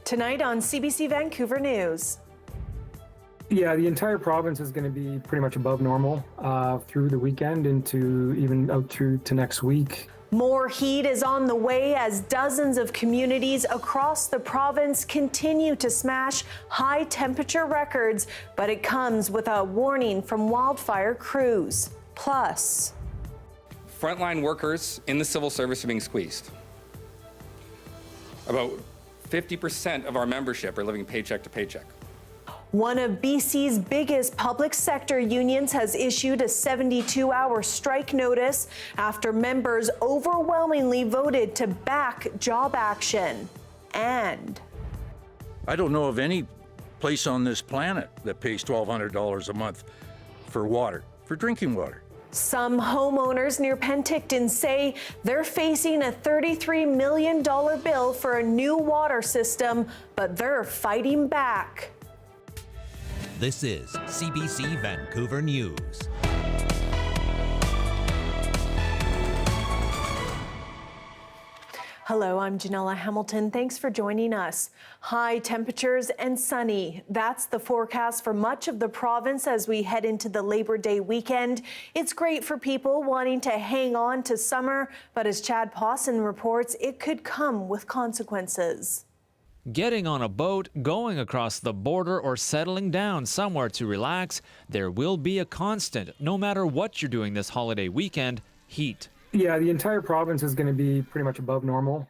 Tonight on CBC Vancouver News. Yeah, the entire province is going to be pretty much above normal through the weekend into even out through to next week. More heat is on the way as dozens of communities across the province continue to smash high temperature records, but it comes with a warning from wildfire crews. Plus, frontline workers in the civil service are being squeezed. About 50% of our membership are living paycheck to paycheck. one of BC's biggest public sector unions has issued a 72-hour strike notice after members overwhelmingly voted to back job action. And I don't know of any place on this planet that pays $1,200 a month for water, for drinking water. some homeowners near Penticton say they're facing a $33 million bill for a new water system, but they're fighting back. This is CBC Vancouver News. Hello, I'm Janella Hamilton. Thanks for joining us. High temperatures and sunny. That's the forecast for much of the province as we head into the Labor Day weekend. It's great for people wanting to hang on to summer, but as Chad Pawson reports, it could come with consequences. Getting on a boat, going across the border, or settling down somewhere to relax, there will be a constant, no matter what you're doing this holiday weekend: heat. Yeah, the entire province is going to be pretty much above normal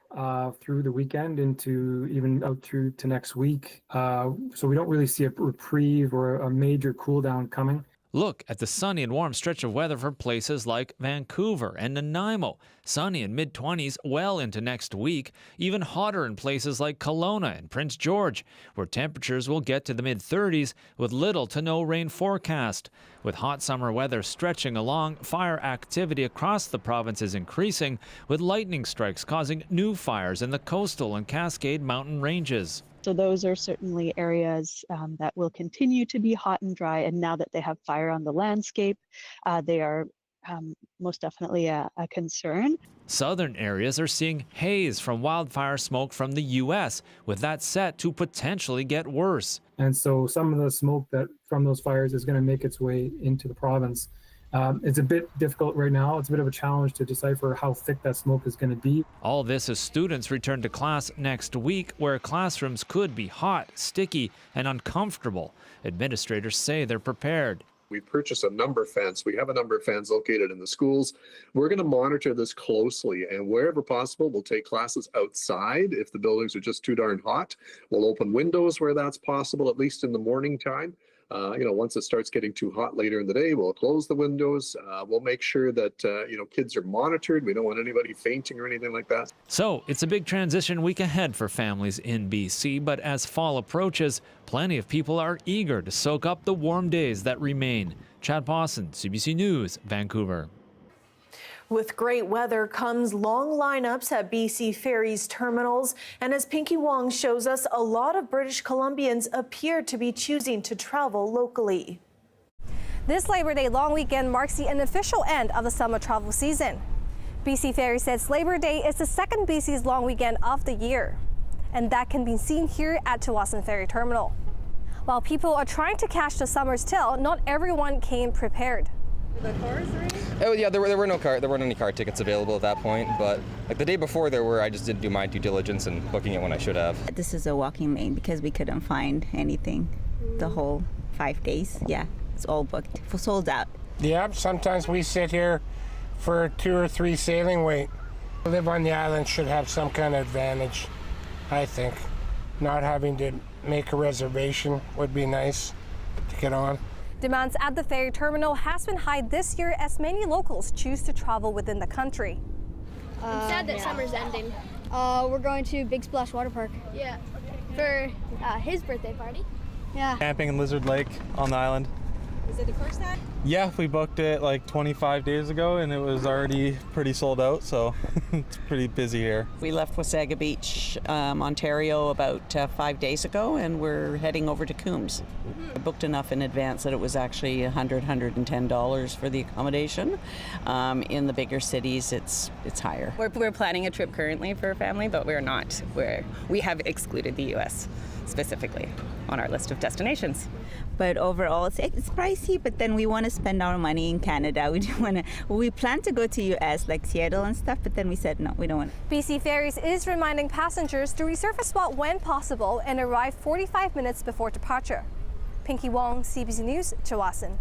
through the weekend into even out through to next week. So we don't really see a reprieve or a major cool down coming. Look at the sunny and warm stretch of weather for places like Vancouver and Nanaimo. Sunny in mid-20s well into next week. Even hotter in places like Kelowna and Prince George, where temperatures will get to the mid-30s with little to no rain forecast. With hot summer weather stretching along, fire activity across the province is increasing, with lightning strikes causing new fires in the coastal and Cascade Mountain ranges. So those are certainly areas that will continue to be hot and dry. And now that they have fire on the landscape, they are most definitely a concern. Southern areas are seeing haze from wildfire smoke from the U.S., with that set to potentially get worse. And so some of the smoke that from those fires is going to make its way into the province. It's a bit difficult right now. It's a bit of a challenge to decipher how thick that smoke is going to be. All this as students return to class next week, where classrooms could be hot, sticky, and uncomfortable. Administrators say they're prepared. We purchased a number fence. We have a number of fans located in the schools. We're going to monitor this closely, and wherever possible, we'll take classes outside if the buildings are just too darn hot. We'll open windows where that's possible, at least in the morning time. Once it starts getting too hot later in the day, we'll close the windows. We'll make sure that, kids are monitored. We don't want anybody fainting or anything like that. So it's a big transition week ahead for families in BC, but as fall approaches, plenty of people are eager to soak up the warm days that remain. Chad Pawson, CBC News, Vancouver. With great weather comes long lineups at BC Ferries terminals, and as Pinky Wong shows us, a lot of British Columbians appear to be choosing to travel locally. This Labor Day long weekend marks the unofficial end of the summer travel season. BC Ferries says Labor Day is the second BC's long weekend of the year, and that can be seen here at Tsawwassen Ferry Terminal. While people are trying to catch the summer's tail, not everyone came prepared. The cars already? Oh yeah, there weren't any car tickets available at that point, but like the day before there were. I just didn't do my due diligence in booking it when I should have. This is a walking main because we couldn't find anything the whole 5 days. Yeah, it's all booked, sold out. Yeah, sometimes we sit here for 2 or 3 sailing wait. To live on the island should have some kind of advantage, I think. Not having to make a reservation would be nice to get on. Demands at the ferry terminal has been high this year as many locals choose to travel within the country. I'm sad that summer's ending. We're going to Big Splash Water Park. Yeah, for his birthday party. Yeah. Camping in Lizard Lake on the island. Is it the first time? Yeah, we booked it like 25 days ago and it was already pretty sold out, so it's pretty busy here. We left Wasaga Beach, Ontario about 5 days ago, and we're heading over to Coombs. I booked enough in advance that it was actually $110 for the accommodation. In the bigger cities, it's higher. We're planning a trip currently for a family, but we have excluded the U.S. specifically on our list of destinations. But overall, it's pricey, but then we want to spend our money in Canada. We plan to go to US, like Seattle and stuff, but then we said, no, we don't want to. BC Ferries is reminding passengers to reserve a spot when possible and arrive 45 minutes before departure. Pinky Wong, CBC News, Chawasan.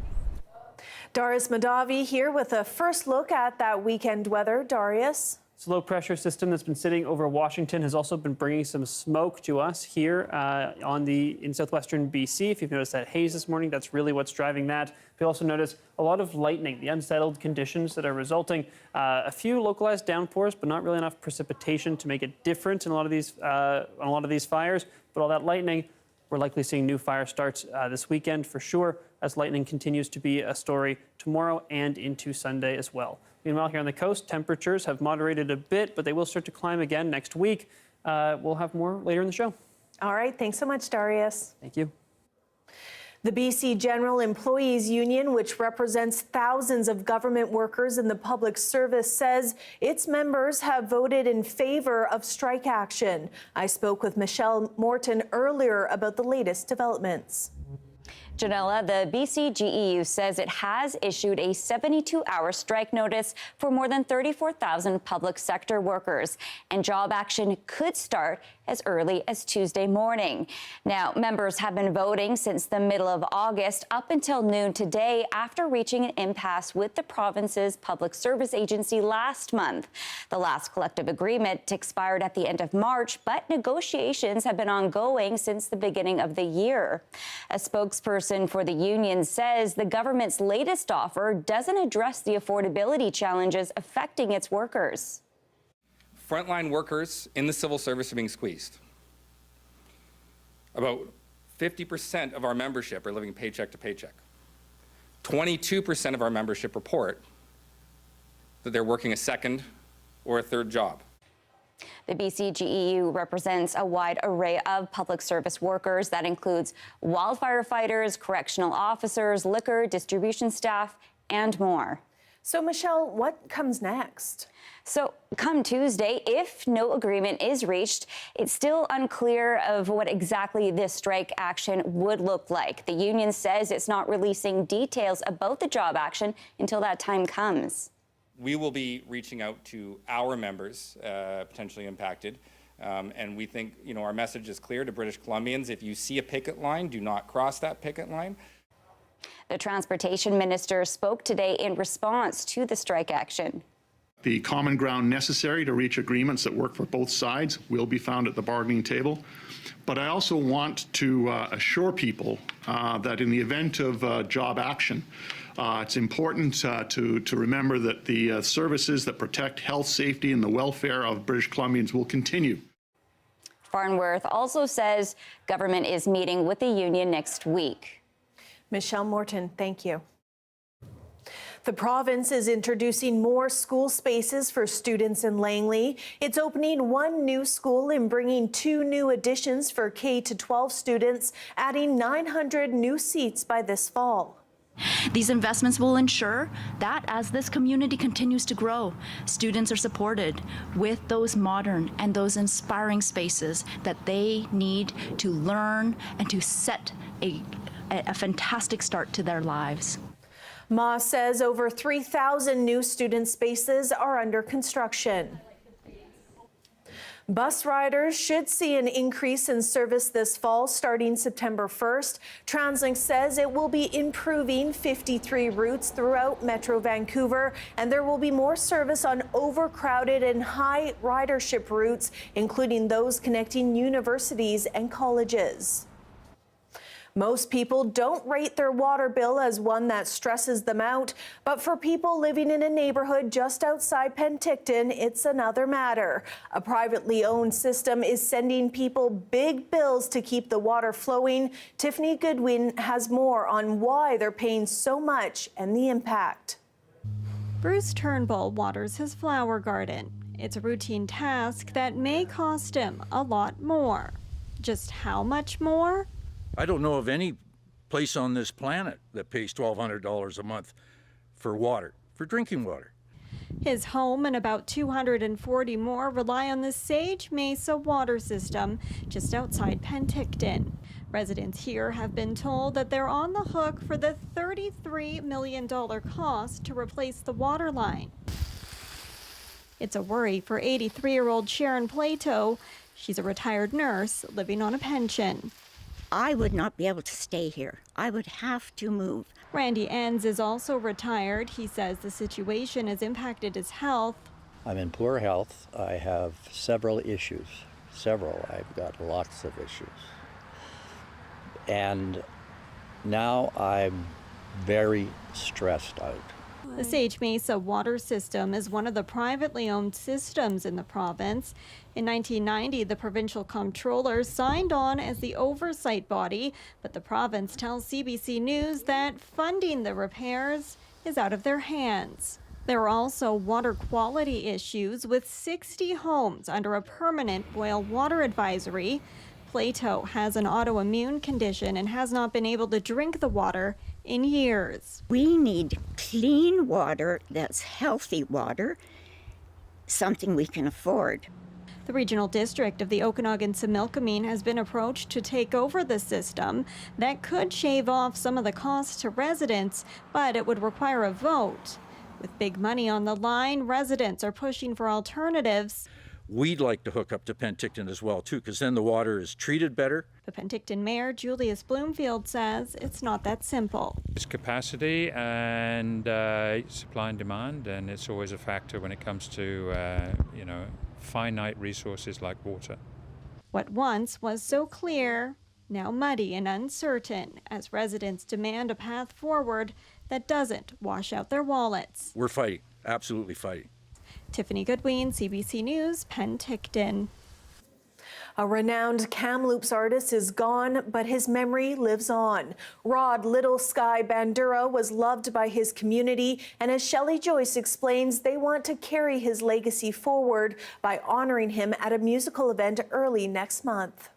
Darius Madavi here with a first look at that weekend weather. Darius. This low pressure system that's been sitting over Washington has also been bringing some smoke to us here in southwestern BC. If you've noticed that haze this morning, that's really what's driving that. We also notice a lot of lightning, the unsettled conditions that are resulting. A few localized downpours, but not really enough precipitation to make a difference in a lot of these fires. But all that lightning, we're likely seeing new fire starts this weekend for sure, as lightning continues to be a story tomorrow and into Sunday as well. Meanwhile, here on the coast, temperatures have moderated a bit, but they will start to climb again next week. We'll have more later in the show. All right. Thanks so much, Darius. Thank you. The BC General Employees Union, which represents thousands of government workers in the public service, says its members have voted in favor of strike action. I spoke with Michelle Morton earlier about the latest developments. Janella, the BCGEU says it has issued a 72-hour strike notice for more than 34,000 public sector workers, and job action could start as early as Tuesday morning. Now, members have been voting since the middle of August up until noon today after reaching an impasse with the province's public service agency last month. The last collective agreement expired at the end of March, but negotiations have been ongoing since the beginning of the year. A spokesperson for the union says the government's latest offer doesn't address the affordability challenges affecting its workers. Frontline workers in the civil service are being squeezed. About 50% of our membership are living paycheck to paycheck. 22% of our membership report that they're working a second or a third job. The BCGEU represents a wide array of public service workers. That includes wildfire fighters, correctional officers, liquor distribution staff, and more. So, Michelle, what comes next? So come Tuesday, if no agreement is reached, it's still unclear of what exactly this strike action would look like. The union says it's not releasing details about the job action until that time comes. We will be reaching out to our members potentially impacted. And we think, our message is clear to British Columbians. If you see a picket line, do not cross that picket line. The transportation minister spoke today in response to the strike action. The common ground necessary to reach agreements that work for both sides will be found at the bargaining table. But I also want to assure people that in the event of job action, it's important to remember that the services that protect health, safety, and the welfare of British Columbians will continue. Farnworth also says government is meeting with the union next week. Michelle Morton, thank you. The province is introducing more school spaces for students in Langley. It's opening one new school and bringing 2 new additions for K-12 students, adding 900 new seats by this fall. These investments will ensure that as this community continues to grow, students are supported with those modern and those inspiring spaces that they need to learn and to set a fantastic start to their lives. Ma says over 3,000 new student spaces are under construction. Bus riders should see an increase in service this fall starting September 1st. TransLink says it will be improving 53 routes throughout Metro Vancouver, and there will be more service on overcrowded and high ridership routes, including those connecting universities and colleges. Most people don't rate their water bill as one that stresses them out, but for people living in a neighborhood just outside Penticton, it's another matter. A privately owned system is sending people big bills to keep the water flowing. Tiffany Goodwin has more on why they're paying so much and the impact. Bruce Turnbull waters his flower garden. It's a routine task that may cost him a lot more. Just how much more? I don't know of any place on this planet that pays $1,200 a month for water, for drinking water. His home and about 240 more rely on the Sage Mesa water system just outside Penticton. Residents here have been told that they're on the hook for the $33 million cost to replace the water line. It's a worry for 83-year-old Sharon Plato. She's a retired nurse living on a pension. I would not be able to stay here. I would have to move. Randy Enns is also retired. He says the situation has impacted his health. I'm in poor health. I have several issues. I've got lots of issues. And now I'm very stressed out. The Sage Mesa water system is one of the privately owned systems in the province. In 1990, the provincial comptroller signed on as the oversight body, but the province tells CBC News that funding the repairs is out of their hands. There are also water quality issues with 60 homes under a permanent boil water advisory. Plato has an autoimmune condition and has not been able to drink the water in years. We need clean water that's healthy water, something we can afford. The regional district of the Okanagan-Similkameen has been approached to take over the system. That could shave off some of the costs to residents, but it would require a vote. With big money on the line, residents are pushing for alternatives. We'd like to hook up to Penticton as well, too, because then the water is treated better. The Penticton Mayor, Julius Bloomfield, says it's not that simple. It's capacity and supply and demand, and it's always a factor when it comes to, finite resources like water. What once was so clear, now muddy and uncertain, as residents demand a path forward that doesn't wash out their wallets. We're fighting, absolutely fighting. Tiffany Goodwin, CBC News, Penticton. A renowned Kamloops artist is gone, but his memory lives on. Rod Little Sky Bandura was loved by his community, and as Shelley Joyce explains, they want to carry his legacy forward by honoring him at a musical event early next month.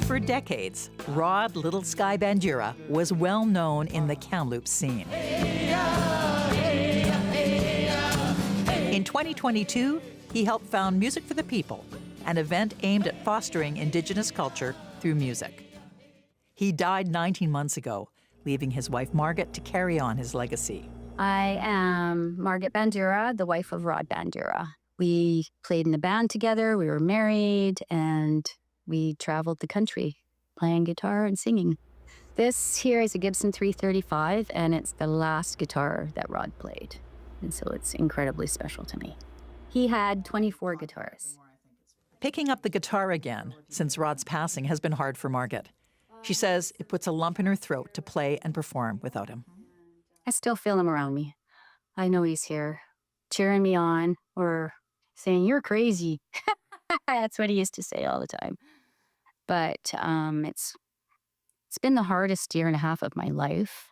For decades, Rod Little Sky Bandura was well known in the Kamloops scene. In 2022, he helped found Music for the People, an event aimed at fostering Indigenous culture through music. He died 19 months ago, leaving his wife Margaret to carry on his legacy. I am Margaret Bandura, the wife of Rod Bandura. We played in the band together, we were married, and we traveled the country playing guitar and singing. This here is a Gibson 335, and it's the last guitar that Rod played. And so it's incredibly special to me. He had 24 guitars. Picking up the guitar again since Rod's passing has been hard for Margaret. She says it puts a lump in her throat to play and perform without him. I still feel him around me. I know he's here, cheering me on or saying, "You're crazy." That's what he used to say all the time. But it's been the hardest year and a half of my life.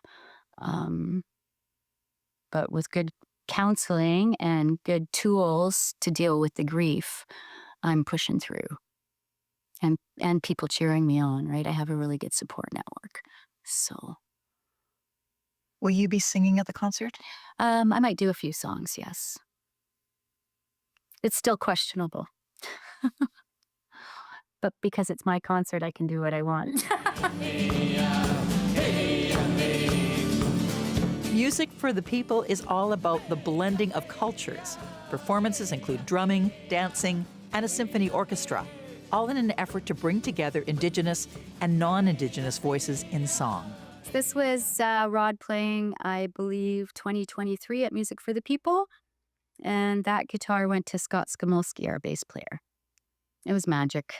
But with good counseling and good tools to deal with the grief, I'm pushing through. And people cheering me on, right? I have a really good support network. So. Will you be singing at the concert? I might do a few songs, yes. It's still questionable. But because it's my concert, I can do what I want. Music for the People is all about the blending of cultures. Performances include drumming, dancing, and a symphony orchestra, all in an effort to bring together Indigenous and non-Indigenous voices in song. This was Rod playing, I believe, 2023 at Music for the People. And that guitar went to Scott Skamolsky, our bass player. It was magic.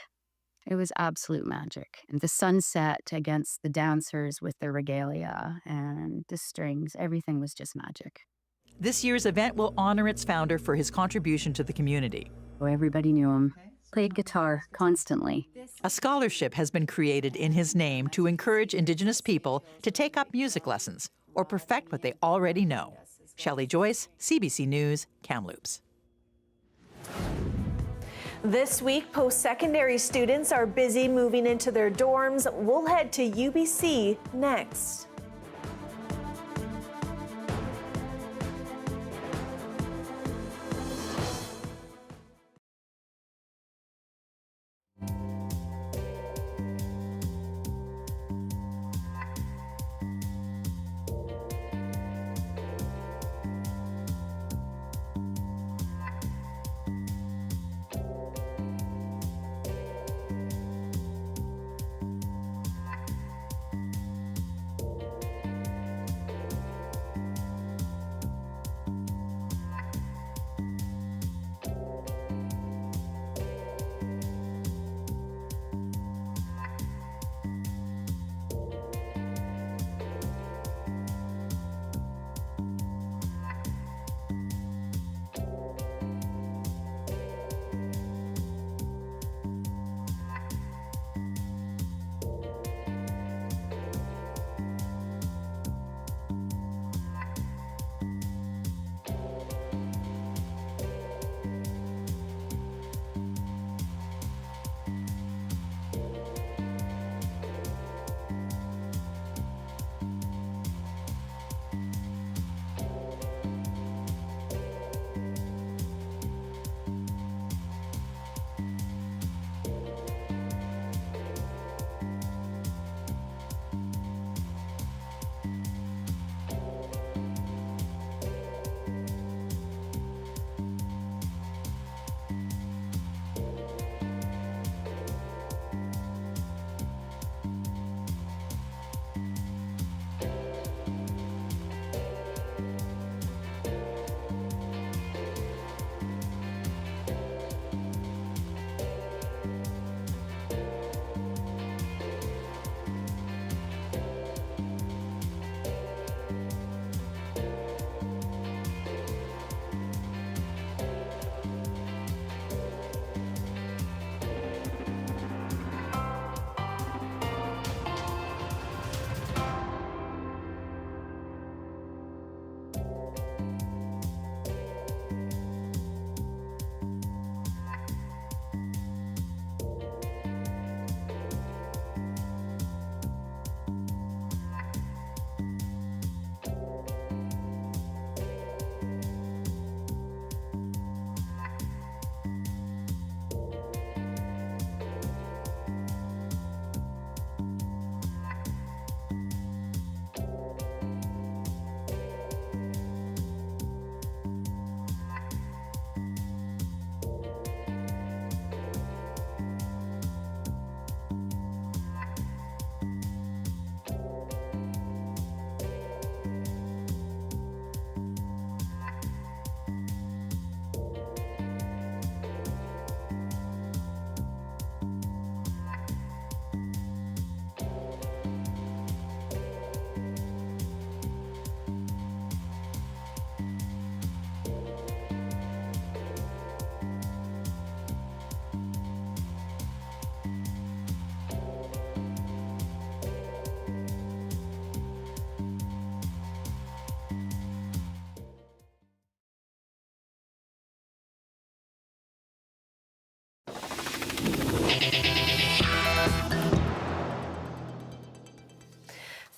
It was absolute magic. And the sunset against the dancers with their regalia and the strings, everything was just magic. This year's event will honor its founder for his contribution to the community. Everybody knew him. Played guitar constantly. A scholarship has been created in his name to encourage Indigenous people to take up music lessons or perfect what they already know. Shelley Joyce, CBC News, Kamloops. This week, post-secondary students are busy moving into their dorms. We'll head to UBC next.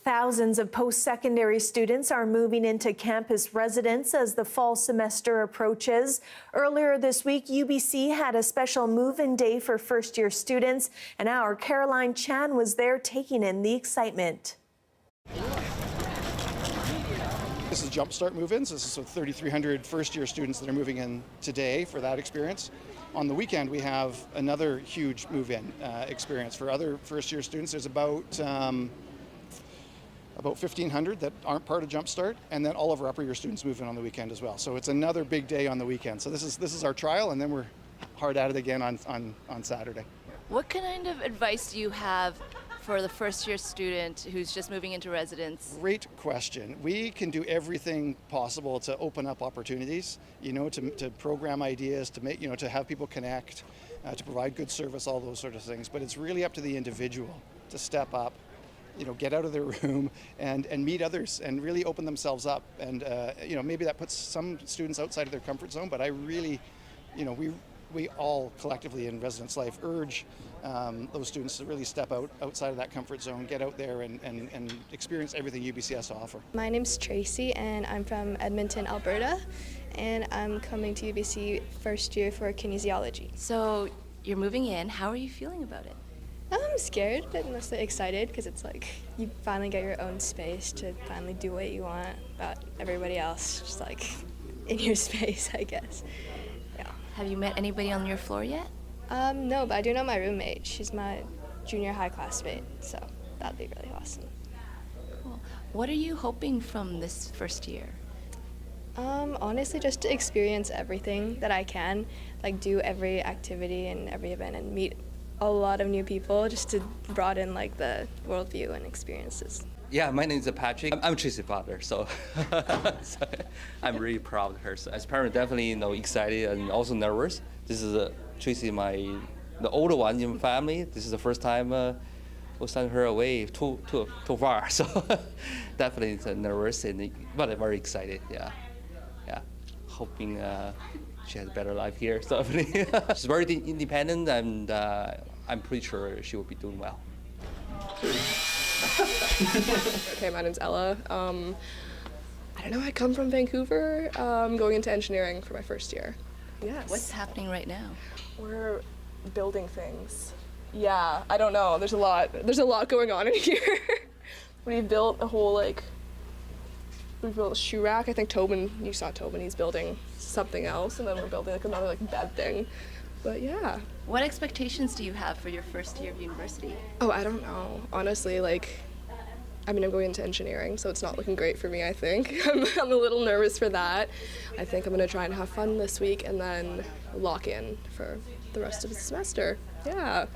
Thousands of post-secondary students are moving into campus residence as the fall semester approaches. Earlier this week, UBC had a special move-in day for first-year students, and our Caroline Chan was there taking in the excitement. This is Jumpstart move-ins. This is 3,300 first-year students that are moving in today for that experience. On the weekend, we have another huge move-in experience for other first-year students. There's about 1,500 that aren't part of Jumpstart, and then all of our upper-year students move in on the weekend as well. So it's another big day on the weekend. So this is our trial, and then we're hard at it again on Saturday. What kind of advice do you have for the first-year student who's just moving into residence? Great question. We can do everything possible to open up opportunities, to program ideas, to make, to have people connect, to provide good service, all those sort of things. But it's really up to the individual to step up, get out of their room and meet others and really open themselves up. And, maybe that puts some students outside of their comfort zone, but I really, we all collectively in residence life urge those students to really step outside of that comfort zone, get out there and experience everything UBC has to offer. My name's Tracy and I'm from Edmonton, Alberta, and I'm coming to UBC first year for kinesiology. So you're moving in. How are you feeling about it? I'm scared, but mostly excited because it's like you finally get your own space to finally do what you want, but everybody else just like in your space, I guess. Yeah. Have you met anybody on your floor yet? No, but I do know my roommate. She's my junior high classmate, so that'd be really awesome. Cool. What are you hoping from this first year? Honestly, just to experience everything that I can, like do every activity and every event and meet a lot of new people, just to broaden like the worldview and experiences. Yeah, my name is Patrick. I'm Tracy's father, so, I'm really proud of her. So as a parent, definitely excited and also nervous. This is Tracy, the older one in the family. This is the first time we'll send her away too far. So definitely it's nervous but very excited. Yeah, hoping she has a better life here. So she's very independent, and I'm pretty sure she will be doing well. Okay, my name's Ella. I don't know, I come from Vancouver. I'm going into engineering for my first year. Yes. What's happening right now? We're building things. Yeah, I don't know. There's a lot going on in here. We built a whole we built a shoe rack. I think you saw Tobin, he's building something else, and then we're building another bed thing. But yeah. What expectations do you have for your first year of university? Oh, I don't know. Honestly, I'm going into engineering, so it's not looking great for me, I think. I'm a little nervous for that. I think I'm going to try and have fun this week and then lock in for the rest of the semester. Yeah.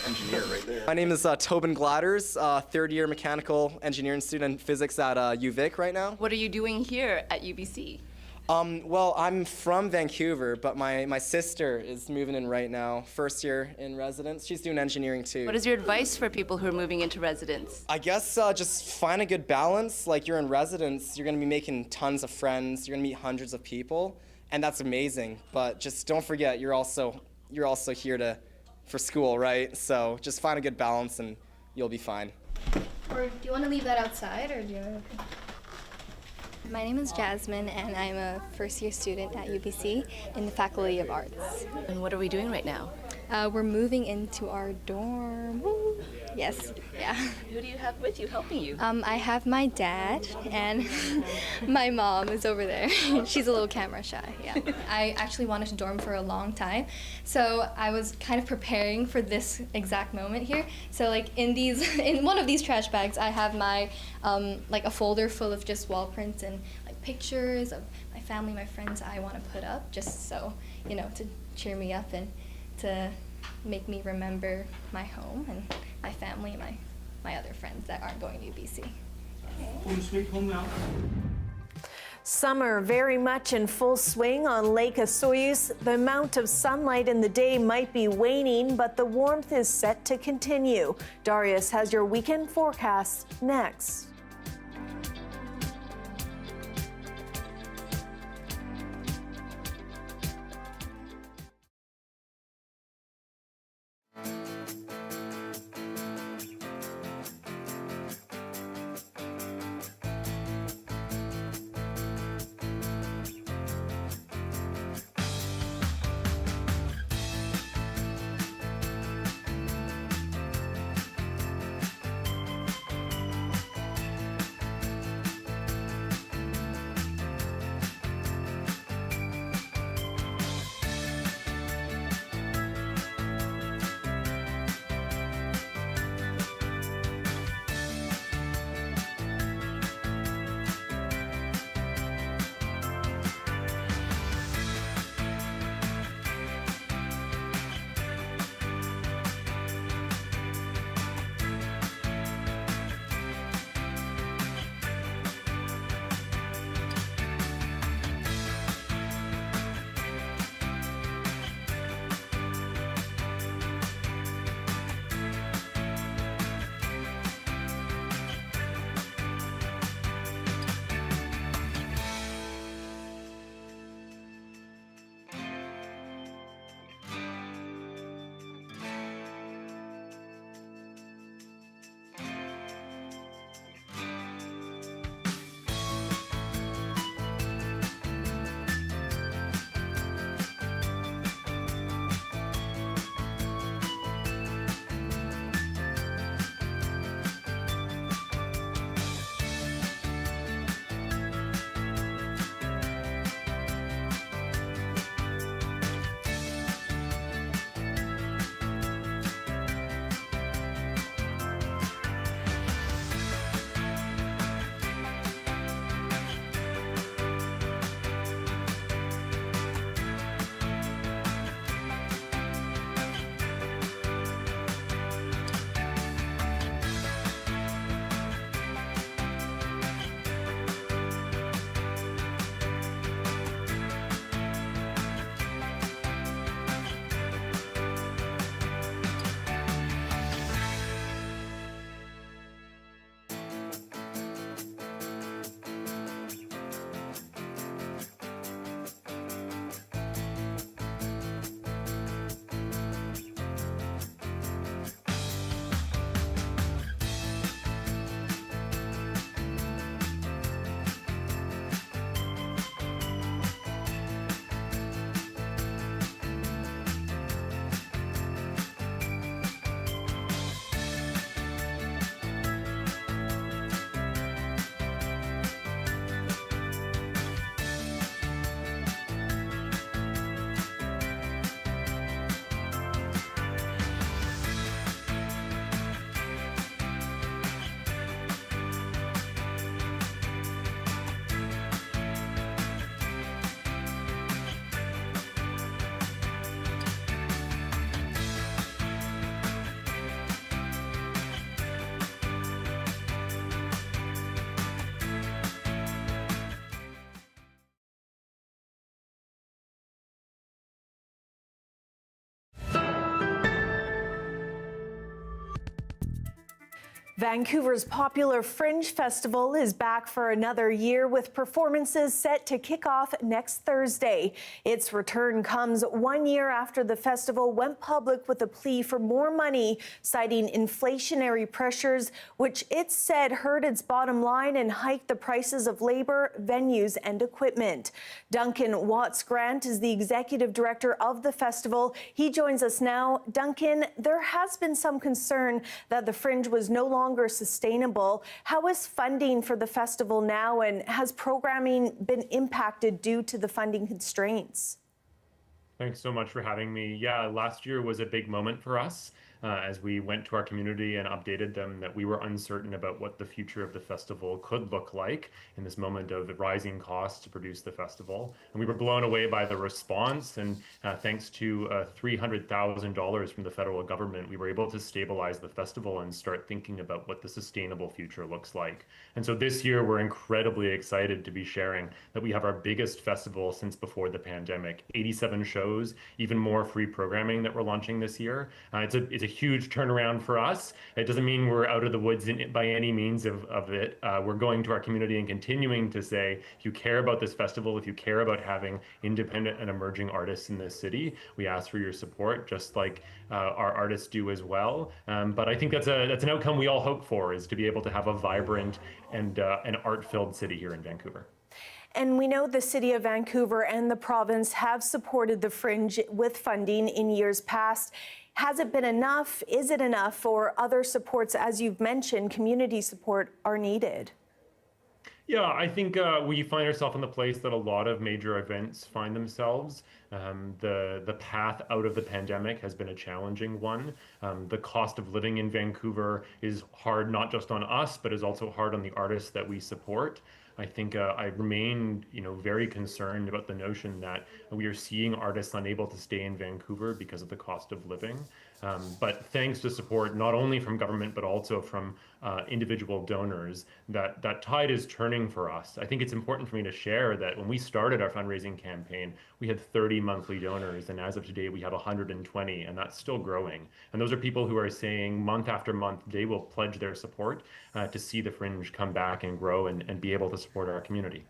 Engineer right there. My name is Tobin Gladders, third year mechanical engineering student in physics at UVic right now. What are you doing here at UBC? Well, I'm from Vancouver, but my sister is moving in right now, first year in residence. She's doing engineering too. What is your advice for people who are moving into residence? I guess just find a good balance. Like, you're in residence, you're gonna be making tons of friends, you're gonna meet hundreds of people, and that's amazing. But just don't forget, you're also here for school, right? So just find a good balance and you'll be fine. Or do you want to leave that outside, or do you? My name is Jasmine, and I'm a first-year student at UBC in the Faculty of Arts. And what are we doing right now? We're moving into our dorm. Woo. Yes, yeah. Who do you have with you helping you? I have my dad, and my mom is over there. She's a little camera shy, yeah. I actually wanted to dorm for a long time, so I was kind of preparing for this exact moment here. So in one of these trash bags, I have my a folder full of just wall prints and pictures of my family, my friends I want to put up, just so, to cheer me up and to make me remember my home and my family and my other friends that aren't going to UBC. Home sweet home now. Summer very much in full swing on Lake Osoyoos. The amount of sunlight in the day might be waning, but the warmth is set to continue. Darius has your weekend forecast next. Vancouver's popular Fringe Festival is back for another year with performances set to kick off next Thursday. Its return comes 1 year after the festival went public with a plea for more money, citing inflationary pressures, which it said hurt its bottom line and hiked the prices of labor, venues, and equipment. Duncan Watts-Grant is the executive director of the festival. He joins us now. Duncan, there has been some concern that the Fringe was no longer sustainable. How is funding for the festival now, and has programming been impacted due to the funding constraints? Thanks so much for having me. Yeah, last year was a big moment for us as we went to our community and updated them that we were uncertain about what the future of the festival could look like in this moment of rising costs to produce the festival. And we were blown away by the response, and thanks to $300,000 from the federal government, we were able to stabilize the festival and start thinking about what the sustainable future looks like. And so this year, we're incredibly excited to be sharing that we have our biggest festival since before the pandemic, 87 shows, even more free programming that we're launching this year. It's a huge turnaround for us. It doesn't mean we're out of the woods by any means of it. We're going to our community and continuing to say, if you care about this festival, if you care about having independent and emerging artists in this city, we ask for your support, just like our artists do as well. But I think that's an outcome we all hope for, is to be able to have a vibrant and an art-filled city here in Vancouver. And we know the City of Vancouver and the province have supported the Fringe with funding in years past. Has it been enough? Is it enough? Or other supports, as you've mentioned, community support are needed? Yeah, I think we find ourselves in the place that a lot of major events find themselves. The path out of the pandemic has been a challenging one. The cost of living in Vancouver is hard not just on us, but is also hard on the artists that we support. I think I remain, very concerned about the notion that we are seeing artists unable to stay in Vancouver because of the cost of living. But thanks to support not only from government, but also from individual donors, that tide is turning for us. I think it's important for me to share that when we started our fundraising campaign, we had 30 monthly donors, and as of today, we have 120, and that's still growing. And those are people who are saying month after month, they will pledge their support to see the Fringe come back and grow and be able to support our community.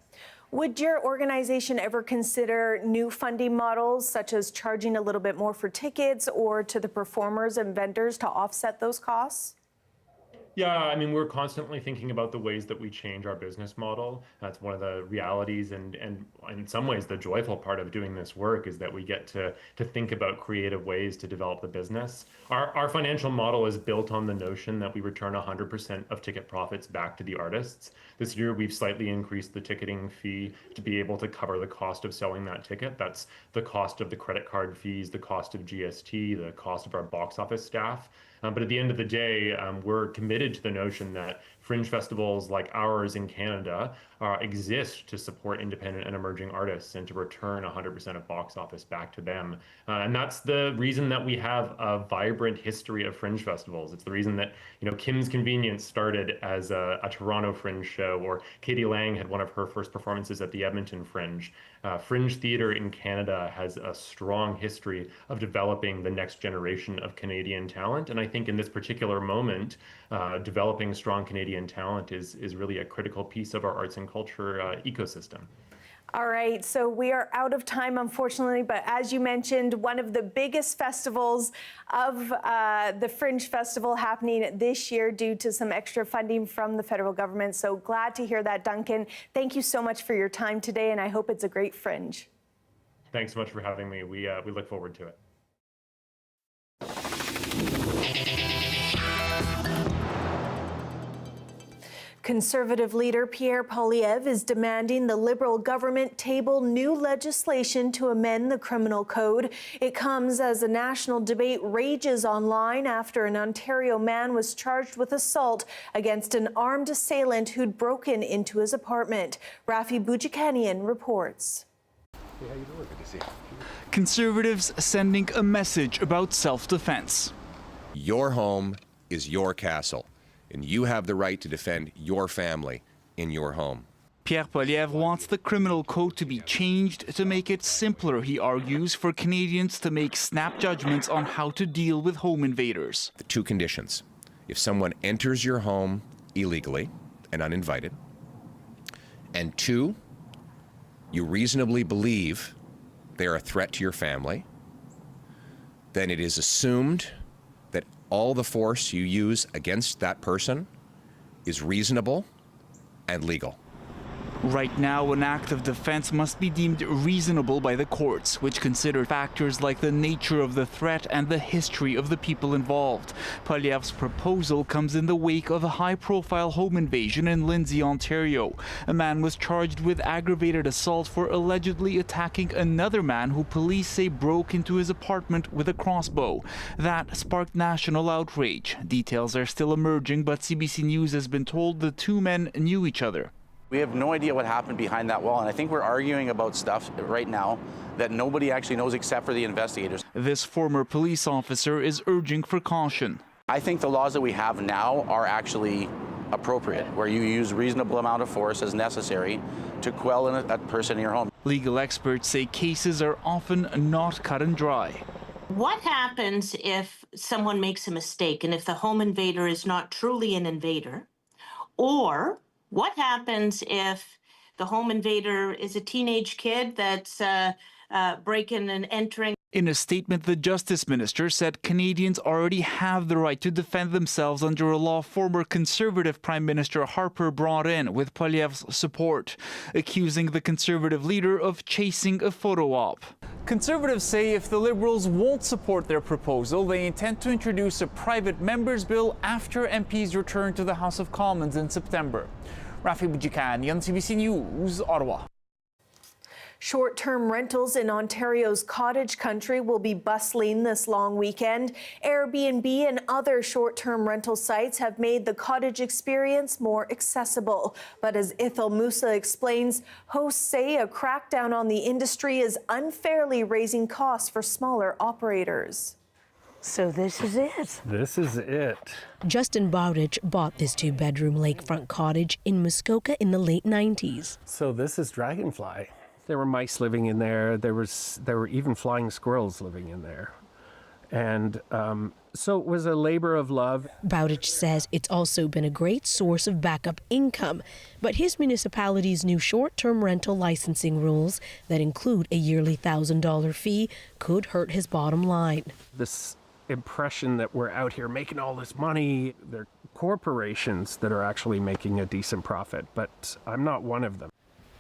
Would your organization ever consider new funding models, such as charging a little bit more for tickets or to the performers and vendors to offset those costs? Yeah, I mean, we're constantly thinking about the ways that we change our business model. That's one of the realities, and in some ways, the joyful part of doing this work is that we get to think about creative ways to develop the business. Our financial model is built on the notion that we return 100% of ticket profits back to the artists. This year, we've slightly increased the ticketing fee to be able to cover the cost of selling that ticket. That's the cost of the credit card fees, the cost of GST, the cost of our box office staff. But at the end of the day, we're committed to the notion that Fringe festivals like ours in Canada exist to support independent and emerging artists and to return 100% of box office back to them. And that's the reason that we have a vibrant history of Fringe festivals. It's the reason that, Kim's Convenience started as a Toronto Fringe show, or Katie Lang had one of her first performances at the Edmonton Fringe. Fringe theatre in Canada has a strong history of developing the next generation of Canadian talent. And I think in this particular moment, developing strong Canadian talent is really a critical piece of our arts and culture ecosystem. All right, so we are out of time, unfortunately, but as you mentioned, one of the biggest festivals of the Fringe Festival happening this year due to some extra funding from the federal government. So glad to hear that, Duncan. Thank you so much for your time today, and I hope it's a great Fringe. Thanks so much for having me. We look forward to it. Conservative leader Pierre Poilievre is demanding the Liberal government table new legislation to amend the criminal code. It comes as a national debate rages online after an Ontario man was charged with assault against an armed assailant who'd broken into his apartment. Rafi Boudjikanian reports. Hey, how you doing? Good to see you. Conservatives sending a message about self-defense. Your home is your castle, and you have the right to defend your family in your home. Pierre Poilievre wants the criminal code to be changed to make it simpler, he argues, for Canadians to make snap judgments on how to deal with home invaders. The two conditions. if someone enters your home illegally and uninvited, and 2, you reasonably believe they are a threat to your family, then it is assumed that all the force you use against that person is reasonable and legal. Right now, an act of defense must be deemed reasonable by the courts, which consider factors like the nature of the threat and the history of the people involved. Poilievre's proposal comes in the wake of a high-profile home invasion in Lindsay, Ontario. A man was charged with aggravated assault for allegedly attacking another man who police say broke into his apartment with a crossbow. That sparked national outrage. Details are still emerging, but CBC News has been told the two men knew each other. We have no idea what happened behind that wall, and I think we're arguing about stuff right now that nobody actually knows except for the investigators. This former police officer is urging for caution. I think the laws that we have now are actually appropriate, where you use reasonable amount of force as necessary to quell a person in your home. Legal experts say cases are often not cut and dry. What happens if someone makes a mistake and if the home invader is not truly an invader? Or what happens if the home invader is a teenage kid that's breaking and entering? In a statement, the Justice Minister said Canadians already have the right to defend themselves under a law former Conservative Prime Minister Harper brought in with Poilievre's support, accusing the Conservative leader of chasing a photo op. Conservatives say if the Liberals won't support their proposal, they intend to introduce a private members' bill after MPs return to the House of Commons in September. Rafi Bujikanian, CBC News, Ottawa. Short-term rentals in Ontario's cottage country will be bustling this long weekend. Airbnb and other short-term rental sites have made the cottage experience more accessible. But as Ithel Musa explains, hosts say a crackdown on the industry is unfairly raising costs for smaller operators. So this is it. This is it. Justin Bowditch bought this 2-bedroom lakefront cottage in Muskoka in the late 90s. So this is Dragonfly. There were mice living in there. There were even flying squirrels living in there. And so it was a labor of love. Bowditch says it's also been a great source of backup income, but his municipality's new short-term rental licensing rules that include a yearly $1,000 fee could hurt his bottom line. This impression that we're out here making all this money, they're corporations that are actually making a decent profit, but I'm not one of them.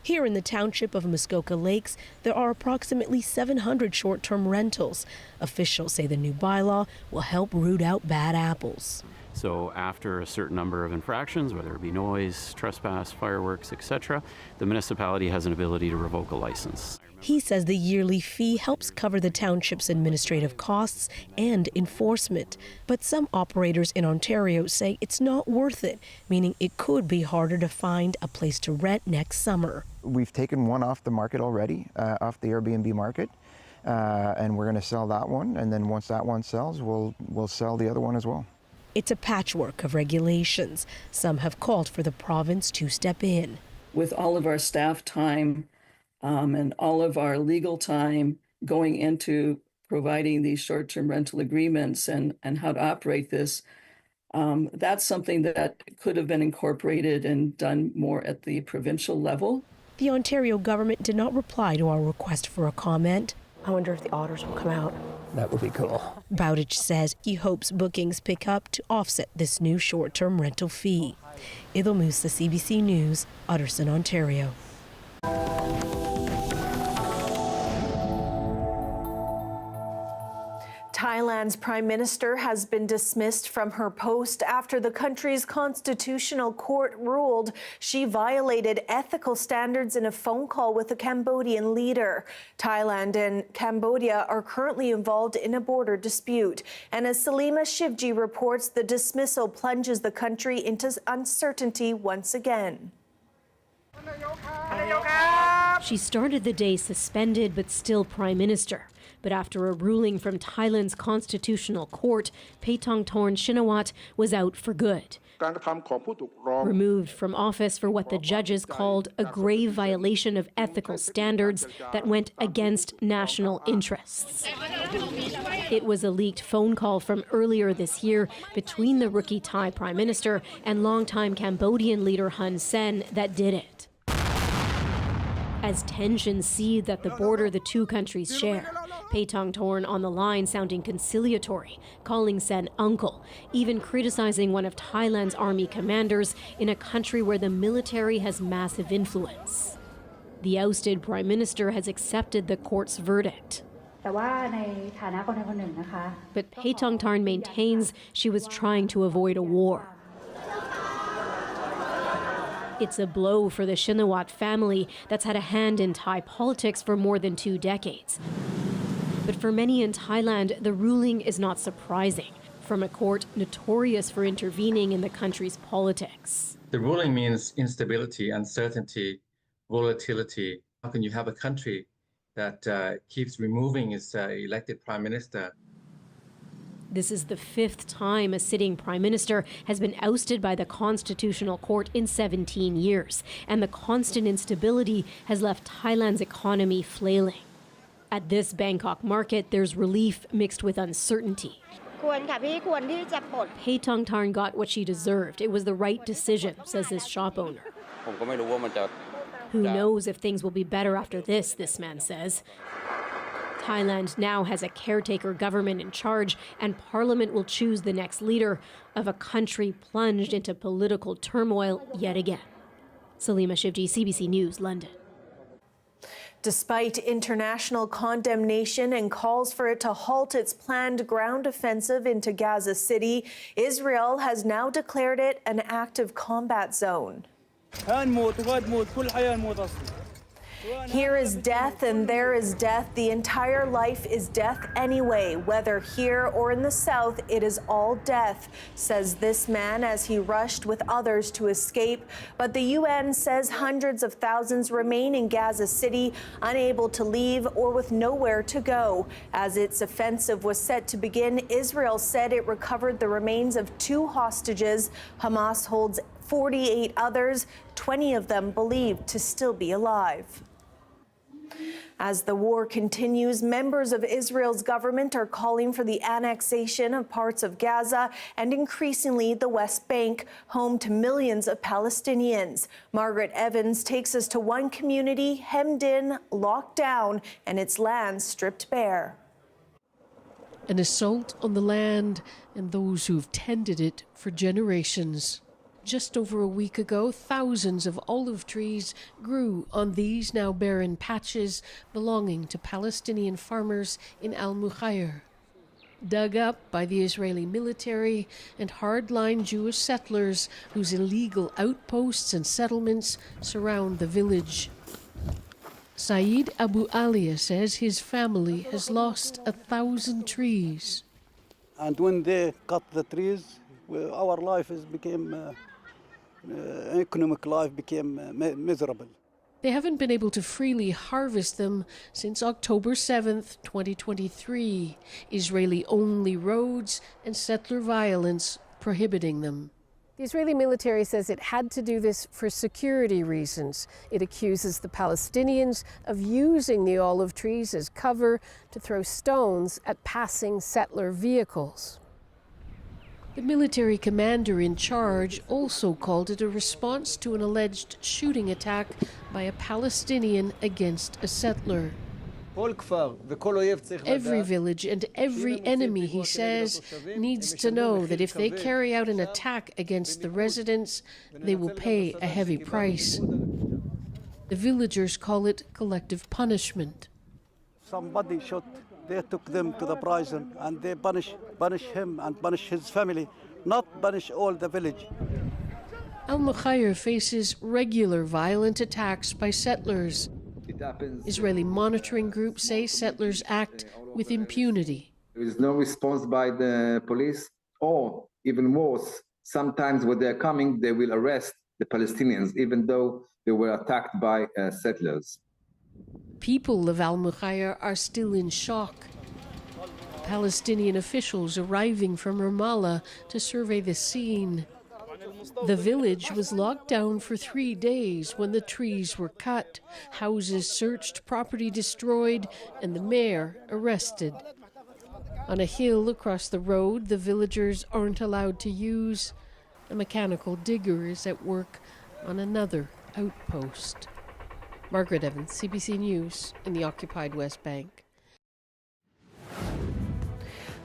Here in the township of Muskoka Lakes, there are approximately 700 short-term rentals. Officials say the new bylaw will help root out bad apples. So after a certain number of infractions, whether it be noise, trespass, fireworks, etc., the municipality has an ability to revoke a license. He says the yearly fee helps cover the township's administrative costs and enforcement. But some operators in Ontario say it's not worth it, meaning it could be harder to find a place to rent next summer. We've taken one off the market already, off the Airbnb market, and we're going to sell that one. And then once that one sells, we'll sell the other one as well. It's a patchwork of regulations. Some have called for the province to step in. With all of our staff time and all of our legal time going into providing these short-term rental agreements and how to operate this, that's something that could have been incorporated and done more at the provincial level. The Ontario government did not reply to our request for a comment. I wonder if the auditors will come out. That would be cool. Bowditch says he hopes bookings pick up to offset this new short-term rental fee. Ithel Musa, CBC News, Utterson, Ontario. Thailand's prime minister has been dismissed from her post after the country's constitutional court ruled she violated ethical standards in a phone call with a Cambodian leader. Thailand and Cambodia are currently involved in a border dispute. And as Salima Shivji reports, the dismissal plunges the country into uncertainty once again. She started the day suspended but still prime minister. But after a ruling from Thailand's constitutional court, Paetongtarn Shinawatra was out for good. Removed from office for what the judges called a grave violation of ethical standards that went against national interests. It was a leaked phone call from earlier this year between the rookie Thai prime minister and longtime Cambodian leader Hun Sen that did it. As tensions seethed at the border the two countries share, Paetongtarn on the line sounding conciliatory, calling Sen uncle, even criticizing one of Thailand's army commanders in a country where the military has massive influence. The ousted prime minister has accepted the court's verdict. But Paetongtarn maintains she was trying to avoid a war. It's a blow for the Shinawatra family that's had a hand in Thai politics for more than 2 decades. But for many in Thailand, the ruling is not surprising, from a court notorious for intervening in the country's politics. The ruling means instability, uncertainty, volatility. How can you have a country that keeps removing its elected prime minister? This is the 5th time a sitting prime minister has been ousted by the Constitutional Court in 17 years, and the constant instability has left Thailand's economy flailing. At this Bangkok market, there's relief mixed with uncertainty. Paetongtarn got what she deserved. It was the right decision, says this shop owner. Who knows if things will be better after this man says. Thailand now has a caretaker government in charge, and Parliament will choose the next leader of a country plunged into political turmoil yet again. Salima Shivji, CBC News, London. Despite international condemnation and calls for it to halt its planned ground offensive into Gaza City, Israel has now declared it an active combat zone. Here is death and there is death. The entire life is death anyway. Whether here or in the south, it is all death, says this man as he rushed with others to escape. But the UN says hundreds of thousands remain in Gaza City, unable to leave or with nowhere to go. As its offensive was set to begin, Israel said it recovered the remains of 2 hostages. Hamas holds 48 others, 20 of them believed to still be alive. As the war continues, members of Israel's government are calling for the annexation of parts of Gaza and increasingly the West Bank, home to millions of Palestinians. Margaret Evans takes us to one community hemmed in, locked down, and its land stripped bare. An assault on the land and those who've tended it for generations. Just over a week ago, thousands of olive trees grew on these now barren patches belonging to Palestinian farmers in Al-Mukhayr. Dug up by the Israeli military and hardline Jewish settlers whose illegal outposts and settlements surround the village. Saeed Abu Alia says his family has lost 1,000 trees. And when they cut the trees, our life became economic life became miserable. They haven't been able to freely harvest them since October 7th, 2023. Israeli-only roads and settler violence prohibiting them. The Israeli military says it had to do this for security reasons. It accuses the Palestinians of using the olive trees as cover to throw stones at passing settler vehicles. The military commander in charge also called it a response to an alleged shooting attack by a Palestinian against a settler. Every village and every enemy, he says, needs to know that if they carry out an attack against the residents, they will pay a heavy price. The villagers call it collective punishment. Somebody shot. They took them to the prison and they punish him and punish his family, not punish all the village. Al-Mukhayr faces regular violent attacks by settlers. Israeli monitoring groups say settlers act with impunity. There is no response by the police, or even worse, sometimes when they're coming, they will arrest the Palestinians, even though they were attacked by settlers. People of Al-Mukhayr are still in shock. Palestinian officials arriving from Ramallah to survey the scene. The village was locked down for 3 days when the trees were cut, houses searched, property destroyed, and the mayor arrested. On a hill across the road, the villagers aren't allowed to use. A mechanical digger is at work on another outpost. Margaret Evans, CBC News in the occupied West Bank.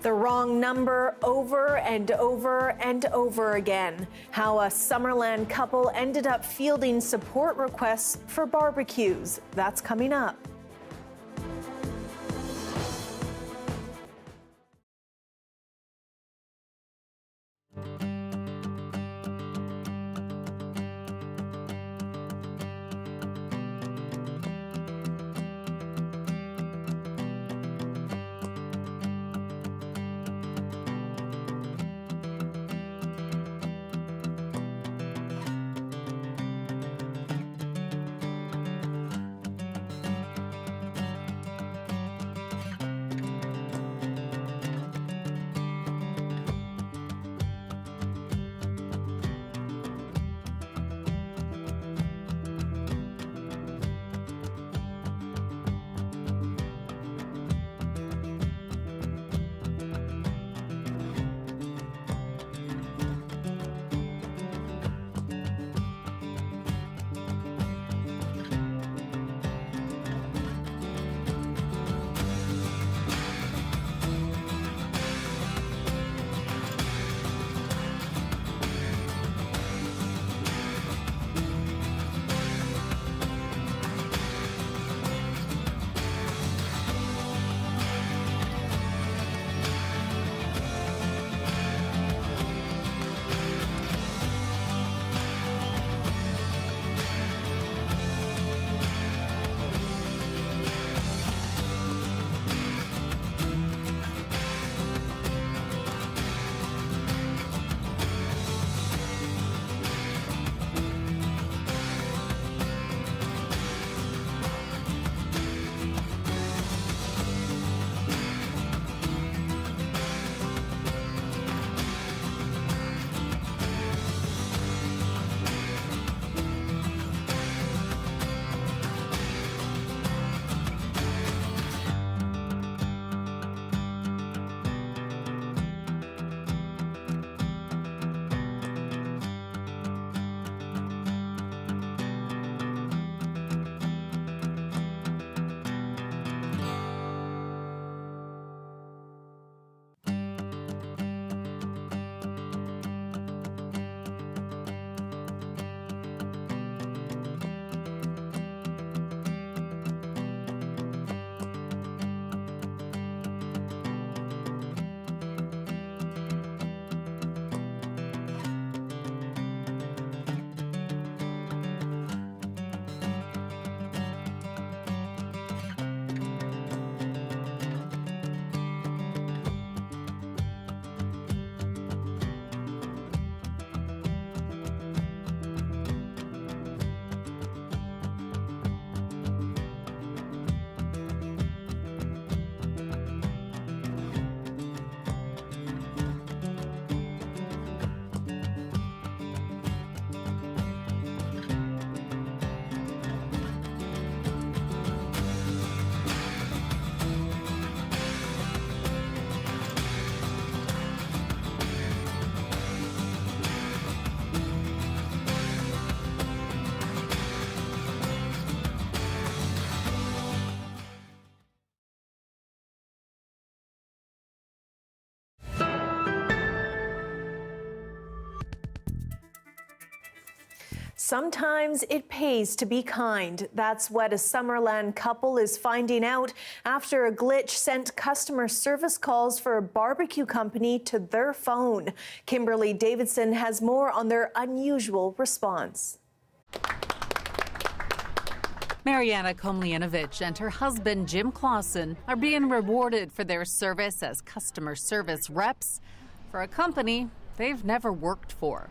The wrong number over and over and over again. How a Summerland couple ended up fielding support requests for barbecues. That's coming up. Sometimes it pays to be kind. That's what a Summerland couple is finding out after a glitch sent customer service calls for a barbecue company to their phone. Kimberly Davidson has more on their unusual response. Mariana Komljanovic and her husband Jim Clausen are being rewarded for their service as customer service reps for a company they've never worked for.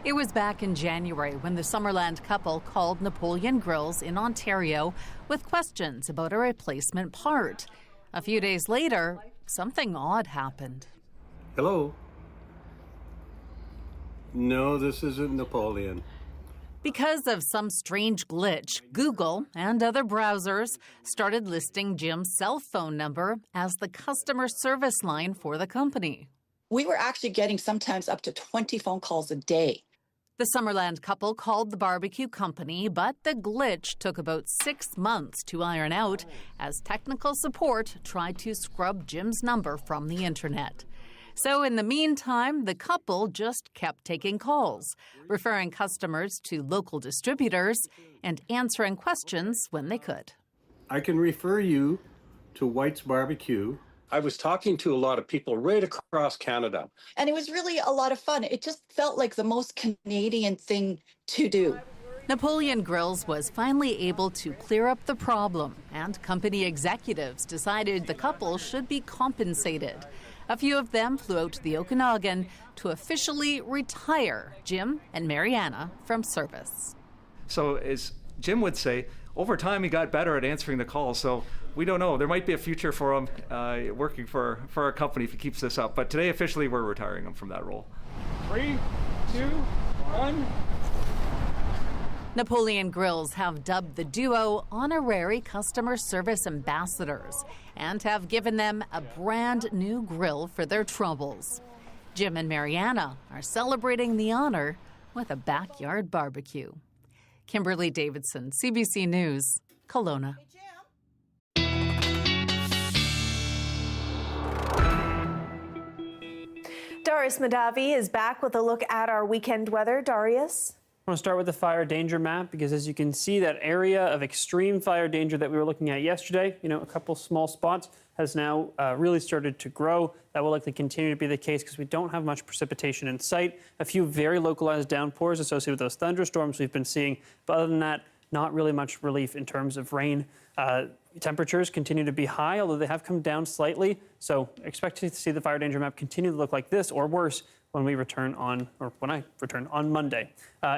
It was back in January when the Summerland couple called Napoleon Grills in Ontario with questions about a replacement part. A few days later, something odd happened. Hello? No, this isn't Napoleon. Because of some strange glitch, Google and other browsers started listing Jim's cell phone number as the customer service line for the company. We were actually getting sometimes up to 20 phone calls a day. The Summerland couple called the barbecue company, but the glitch took about 6 months to iron out as technical support tried to scrub Jim's number from the internet. So in the meantime, the couple just kept taking calls, referring customers to local distributors and answering questions when they could. I can refer you to White's Barbecue. I was talking to a lot of people right across Canada. And it was really a lot of fun. It just felt like the most Canadian thing to do. Napoleon Grills was finally able to clear up the problem, and company executives decided the couple should be compensated. A few of them flew out to the Okanagan to officially retire Jim and Mariana from service. So as Jim would say, over time he got better at answering the calls, so we don't know. There might be a future for him working for our company if he keeps this up. But today, officially, we're retiring him from that role. 3, 2, 1. Napoleon Grills have dubbed the duo honorary customer service ambassadors and have given them a brand new grill for their troubles. Jim and Mariana are celebrating the honor with a backyard barbecue. Kimberly Davidson, CBC News, Kelowna. Darius Madavi is back with a look at our weekend weather. Darius? I want to start with the fire danger map because, as you can see, that area of extreme fire danger that we were looking at yesterday, a couple small spots, has now really started to grow. That will likely continue to be the case because we don't have much precipitation in sight. A few very localized downpours associated with those thunderstorms we've been seeing, but other than that, not really much relief in terms of rain. Temperatures continue to be high, although they have come down slightly. So expect to see the fire danger map continue to look like this or worse when we return on, or when I return on Monday.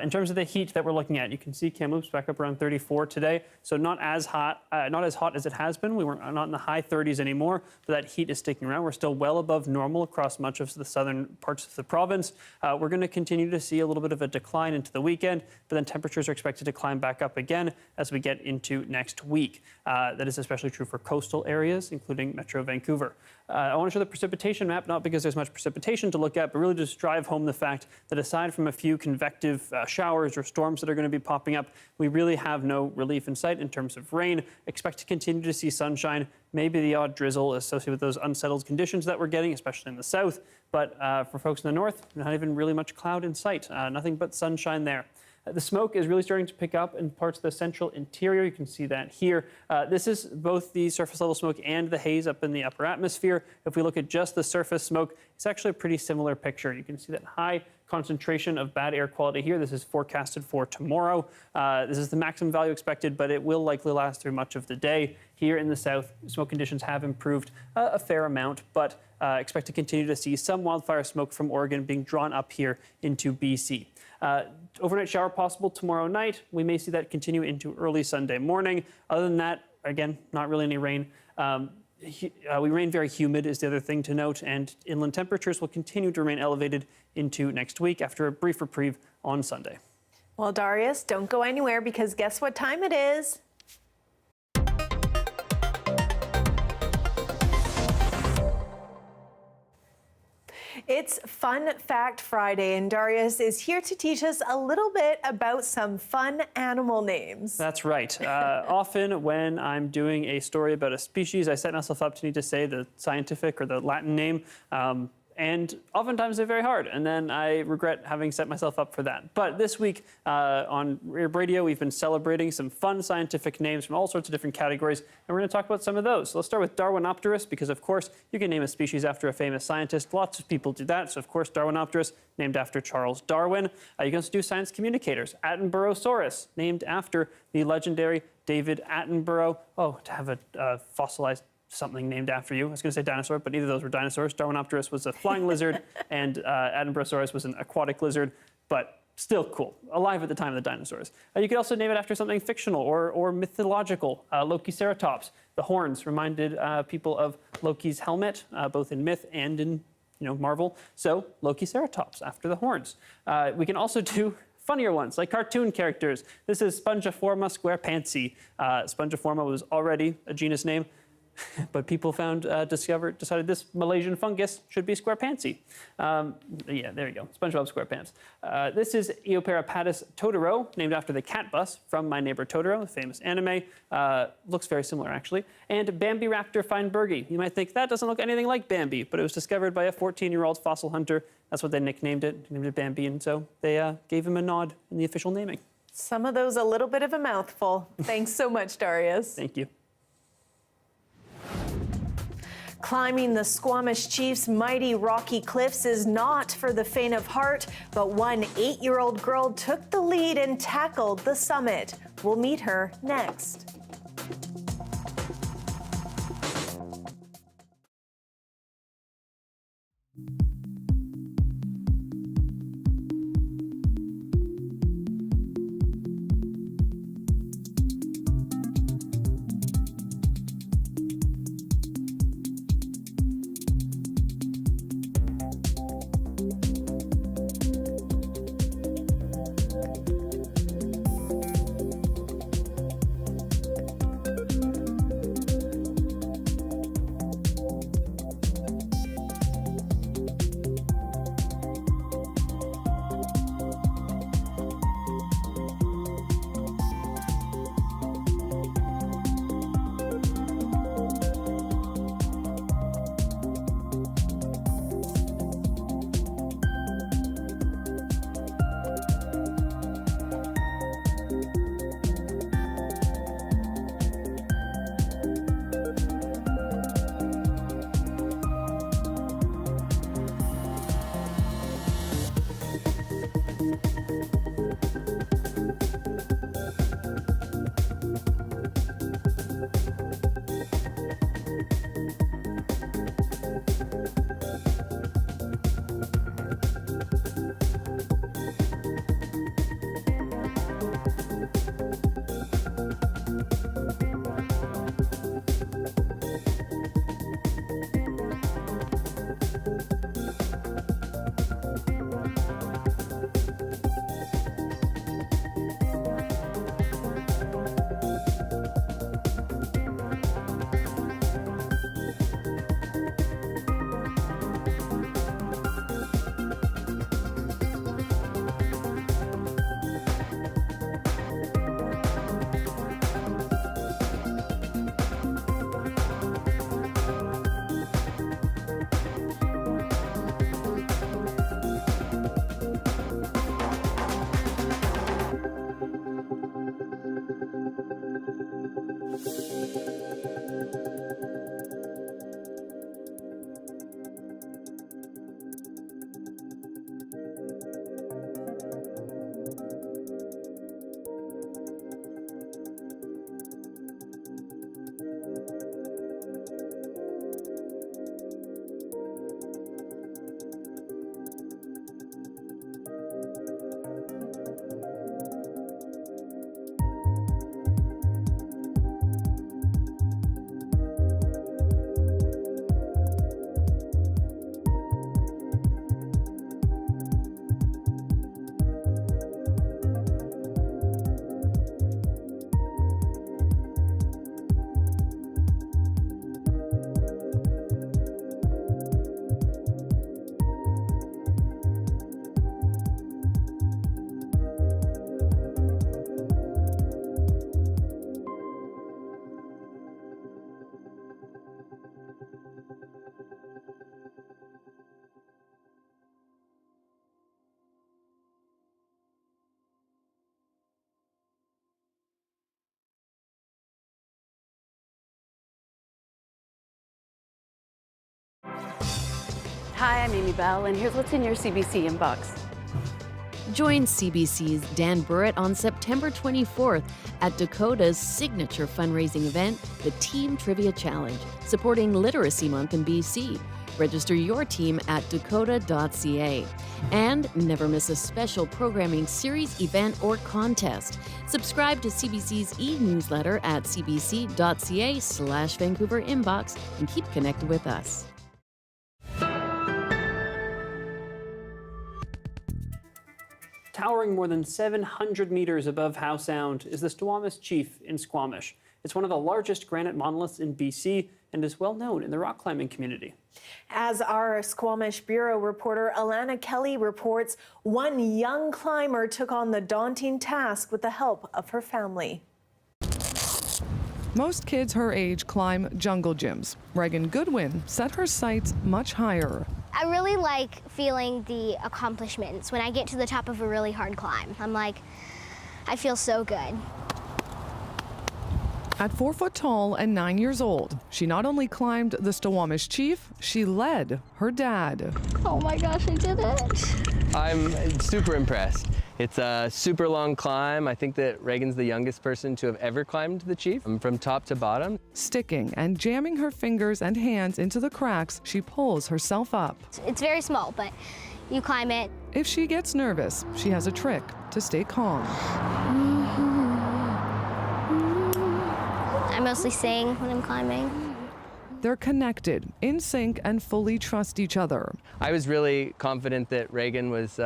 In terms of the heat that we're looking at, you can see Kamloops back up around 34 today, so not as hot as it has been. We were not in the high 30s anymore, but that heat is sticking around. We're still well above normal across much of the southern parts of the province. We're going to continue to see a little bit of a decline into the weekend, but then temperatures are expected to climb back up again as we get into next week. That is especially true for coastal areas, including Metro Vancouver. I want to show the precipitation map, not because there's much precipitation to look at, but really just drive home the fact that aside from a few convective showers or storms that are going to be popping up, we really have no relief in sight in terms of rain. Expect to continue to see sunshine, maybe the odd drizzle associated with those unsettled conditions that we're getting, especially in the south. But for folks in the north, not even really much cloud in sight, nothing but sunshine there. The smoke is really starting to pick up in parts of the central interior. You can see that here. This is both the surface level smoke and the haze up in the upper atmosphere. If we look at just the surface smoke, it's actually a pretty similar picture. You can see that high concentration of bad air quality here. This is forecasted for tomorrow. This is the maximum value expected, but it will likely last through much of the day. Here in the south, smoke conditions have improved a fair amount, but expect to continue to see some wildfire smoke from Oregon being drawn up here into BC. Overnight shower possible tomorrow night. We may see that continue into early Sunday morning. Other than that, again, not really any rain. We remain very humid is the other thing to note, and inland temperatures will continue to remain elevated into next week after a brief reprieve on Sunday. Well, Darius, don't go anywhere because guess what time it is? It's Fun Fact Friday, and Darius is here to teach us a little bit about some fun animal names. That's right. Often when I'm doing a story about a species, I set myself up to need to say the scientific or the Latin name. And oftentimes they're very hard, and then I regret having set myself up for that. But this week on Rearb Radio, we've been celebrating some fun scientific names from all sorts of different categories, and we're going to talk about some of those. So let's start with Darwinopterus, because of course you can name a species after a famous scientist. Lots of people do that. So of course Darwinopterus, named after Charles Darwin. You can also do science communicators. Attenboroughsaurus, named after the legendary David Attenborough. Oh, to have a fossilized something named after you. I was going to say dinosaur, but neither of those were dinosaurs. Darwinopterus was a flying lizard, and Attenboroughsaurus was an aquatic lizard. But still cool, alive at the time of the dinosaurs. You could also name it after something fictional or mythological. Lokiceratops. The horns reminded people of Loki's helmet, both in myth and in Marvel. So Lokiceratops after the horns. We can also do funnier ones, like cartoon characters. This is Spongiforma squarepantsy. Spongiforma was already a genus name, but people decided this Malaysian fungus should be squarepantsy. Yeah, there you go, SpongeBob SquarePants. This is Eoparapatus totoro, named after the cat bus from My Neighbor Totoro, the famous anime. Looks very similar, actually. And Bambiraptor feinbergi. You might think that doesn't look anything like Bambi, but it was discovered by a 14-year-old fossil hunter. That's what they nicknamed it, named it Bambi, and so they gave him a nod in the official naming. Some of those a little bit of a mouthful. Thanks so much, Darius. Thank you. Climbing the Squamish Chief's mighty rocky cliffs is not for the faint of heart, but one 8-year-old girl took the lead and tackled the summit. We'll meet her next. Hi, I'm Amy Bell, and here's what's in your CBC inbox. Join CBC's Dan Burrett on September 24th at Dakota's signature fundraising event, the Team Trivia Challenge, supporting Literacy Month in BC. Register your team at dakota.ca. And never miss a special programming series, event, or contest. Subscribe to CBC's e-newsletter at cbc.ca/Vancouver inbox and keep connected with us. Towering more than 700 meters above Howe Sound is the Squamish Chief in Squamish. It's one of the largest granite monoliths in BC and is well known in the rock climbing community. As our Squamish Bureau reporter Alana Kelly reports, one young climber took on the daunting task with the help of her family. Most kids her age climb jungle gyms. Reagan Goodwin set her sights much higher. I really like feeling the accomplishments when I get to the top of a really hard climb. I'm like, I feel so good. At 4 foot tall and 9 years old, she not only climbed the Squamish Chief, she led her dad. Oh my gosh, I did it. I'm super impressed. It's a super long climb. I think that Reagan's the youngest person to have ever climbed the Chief from top to bottom. Sticking and jamming her fingers and hands into the cracks, she pulls herself up. It's very small, but you climb it. If she gets nervous, she has a trick to stay calm. I mostly sing when I'm climbing. They're connected, in sync, and fully trust each other. I was really confident that Reagan was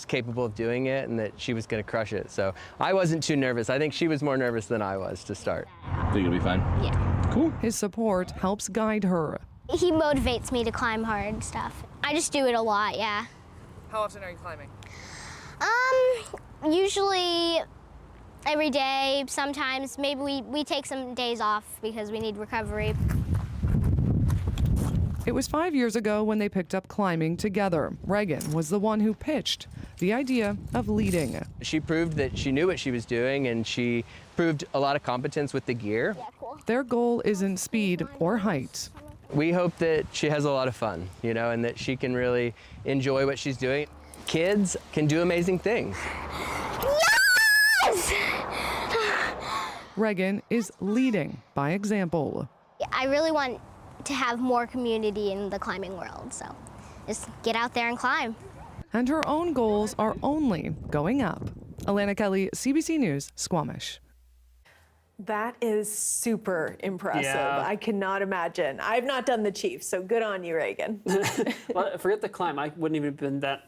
capable of doing it and that she was going to crush it. So I wasn't too nervous. I think she was more nervous than I was to start. Think it'll be fine? Yeah. Cool. His support helps guide her. He motivates me to climb hard stuff. I just do it a lot, yeah. How often are you climbing? Usually every day. Sometimes maybe we take some days off because we need recovery. It was 5 years ago when they picked up climbing together. Reagan was the one who pitched the idea of leading. She proved that she knew what she was doing, and she proved a lot of competence with the gear. Yeah, cool. Their goal isn't speed or height. We hope that she has a lot of fun, and that she can really enjoy what she's doing. Kids can do amazing things. Yes! Reagan is leading by example. I really want to have more community in the climbing world, so just get out there and climb. And her own goals are only going up. Alana Kelly, CBC News, Squamish. That is super impressive. Yeah. I cannot imagine. I've not done the Chief, so good on you, Reagan. Well, forget the climb. I wouldn't even have been that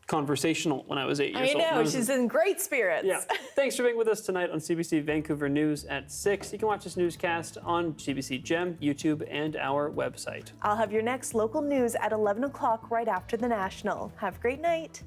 conversational when I was 8 years old. I know, she's in great spirits. Yeah. Thanks for being with us tonight on CBC Vancouver News at 6. You can watch this newscast on CBC Gem, YouTube, and our website. I'll have your next local news at 11 o'clock right after the National. Have a great night.